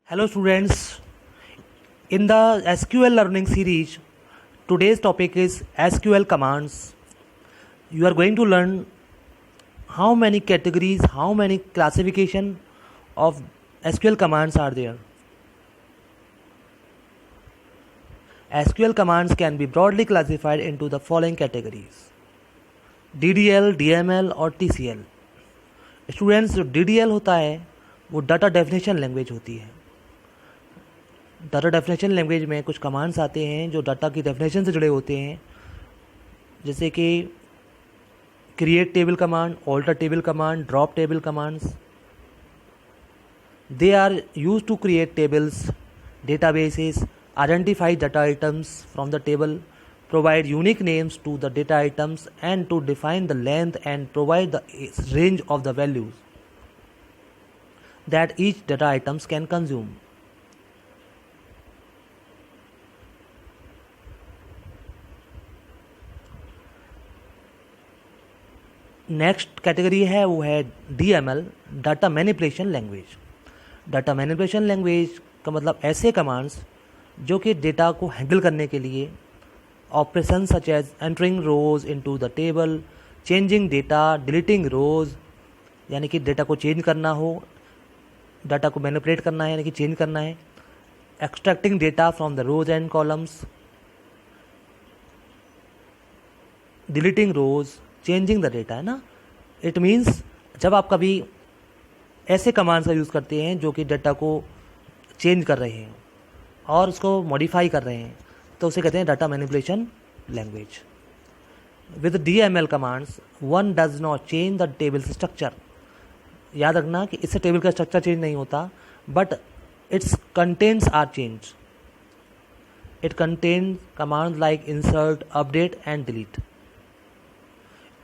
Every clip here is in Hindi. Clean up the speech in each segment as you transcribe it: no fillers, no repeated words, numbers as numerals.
Hello students, in the SQL learning series, today's topic is SQL commands. You are going to learn how many categories, how many classification of SQL commands are there. SQL commands can be broadly classified into the following categories: DDL, DML और TCL. स्टूडेंट्स, जो DDL होता है वो डाटा डेफिनेशन लैंग्वेज होती है. डाटा डेफिनेशन लैंग्वेज में कुछ कमांड्स आते हैं जो डाटा की डेफिनेशन से जुड़े होते हैं, जैसे कि create table command, alter table command, drop table commands. They are use to create tables, databases, identify data items from the table, provide unique names to the data items, and to define the length and provide the range of the values that each data items can consume. Next category है वो है DML, data manipulation language. Data manipulation language का मतलब ऐसे कमांड्स जो कि डेटा को हैंडल करने के लिए operation such as entering rows into the table, changing data, deleting rows यानी कि डेटा को चेंज करना हो, डाटा को मैनिपुलेट करना है यानी कि चेंज करना है, extracting data from the rows and columns, deleting rows, changing the data है ना. इट मीन्स जब आप कभी ऐसे कमांड्स का यूज़ करते हैं जो कि डेटा को चेंज कर रहे हैं और उसको मॉडिफाई कर रहे हैं तो उसे कहते हैं data manipulation language. With DML commands one does not change the table structure. याद रखना कि इससे टेबल का स्ट्रक्चर चेंज नहीं होता, but its contents are change. It contain command like insert, update and delete.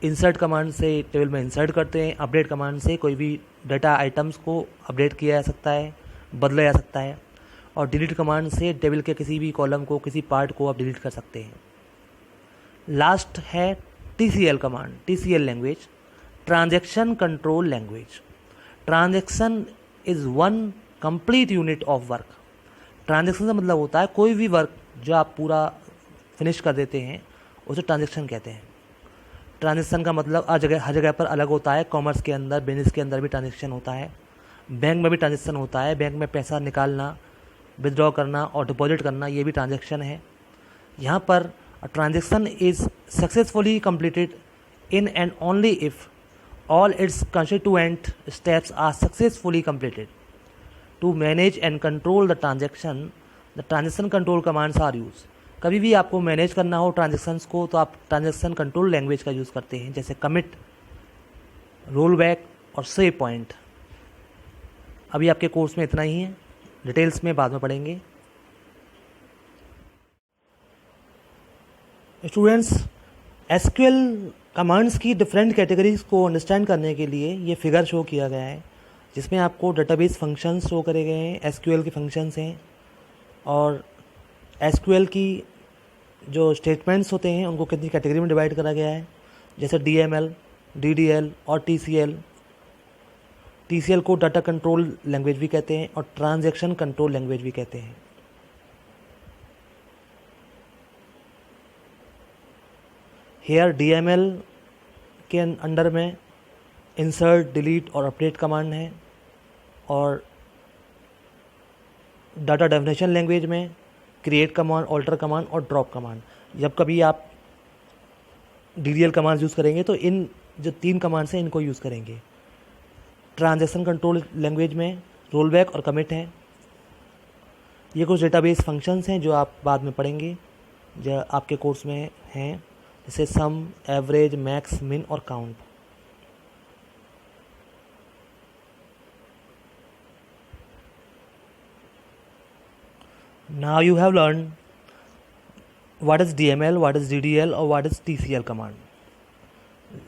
Insert command से टेबल में इंसर्ट करते हैं, अपडेट कमांड से कोई भी डाटा आइटम्स को अपडेट किया जा सकता है, बदला जा सकता है, और डिलीट कमांड से टेबल के किसी भी कॉलम को, किसी पार्ट को आप डिलीट कर सकते हैं. लास्ट है TCL command, TCL language, transaction control language. Transaction is one complete unit of work. Transaction का मतलब होता है कोई भी वर्क जो आप पूरा फिनिश कर देते हैं उसे ट्रांजैक्शन कहते हैं. ट्रांजेक्शन का मतलब हर जगह पर अलग होता है. कॉमर्स के अंदर, बिजनेस के अंदर भी ट्रांजेक्शन होता है, बैंक में भी ट्रांजेक्शन होता है. बैंक में पैसा निकालना, विदड्रॉ करना और डिपॉजिट करना, ये भी ट्रांजेक्शन है. यहाँ पर transaction is successfully completed in and only if all its constituent steps are successfully completed. To manage and control the transaction control commands are use. कभी भी आपको मैनेज करना हो ट्रांजेक्शन्स को तो आप ट्रांजेक्शन कंट्रोल लैंग्वेज का यूज़ करते हैं, जैसे कमिट, रोल बैक और सेव पॉइंट. अभी आपके कोर्स में इतना ही है, डिटेल्स में बाद में पढ़ेंगे. स्टूडेंट्स, SQL कमांड्स की डिफरेंट कैटेगरीज को अंडरस्टैंड करने के लिए ये फिगर शो किया गया है, जिसमें आपको डेटाबेस फंक्शंस शो करे गए हैं. SQL के फंक्शंस हैं और SQL की जो स्टेटमेंट्स होते हैं उनको कितनी कैटेगरी में डिवाइड करा गया है, जैसे DML, DDL और TCL. TCL को डाटा कंट्रोल लैंग्वेज भी कहते हैं और ट्रांजैक्शन कंट्रोल लैंग्वेज भी कहते हैं. हेयर DML के अंडर में इंसर्ट, डिलीट और अपडेट कमांड है, और डाटा डेफिनेशन लैंग्वेज में क्रिएट कमांड, ऑल्टर कमांड और ड्रॉप कमांड. जब कभी आप DDL कमांड यूज़ करेंगे तो इन जो 3 कमांड्स हैं इनको यूज़ करेंगे. ट्रांजैक्शन कंट्रोल लैंग्वेज में रोल बैक और कमिट है. ये कुछ डेटाबेस फंक्शंस हैं जो आप बाद में पढ़ेंगे, जो आपके कोर्स में हैं, जैसे सम, एवरेज, मैक्स, मिन और count. Now you have learned what is DML, what is DDL और what is TCL command.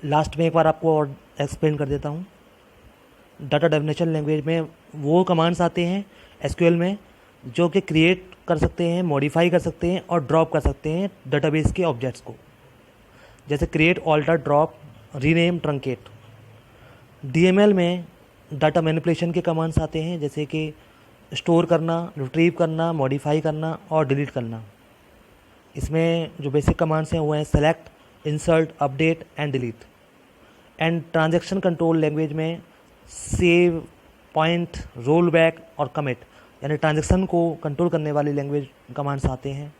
Last में एक बार आपको और एक्सप्लेन कर देता हूँ. डाटा डेफिनेशन लैंग्वेज में वो कमांड्स आते हैं SQL में जो कि क्रिएट कर सकते हैं, मॉडिफाई कर सकते हैं और ड्रॉप कर सकते हैं डेटाबेस के ऑब्जेक्ट्स को, जैसे create, alter, drop, rename, truncate. DML में डाटा मैनिपुलेशन के कमांड्स आते हैं, जैसे कि स्टोर करना, रिट्रीव करना, मॉडिफाई करना और डिलीट करना। इसमें जो बेसिक कमांड्स हैं वो हैं select, insert, update and delete. And transaction control language में सेव, पॉइंट, रोल बैक और कमिट, यानी ट्रांजैक्शन को कंट्रोल करने वाली लैंग्वेज कमांड्स आते हैं।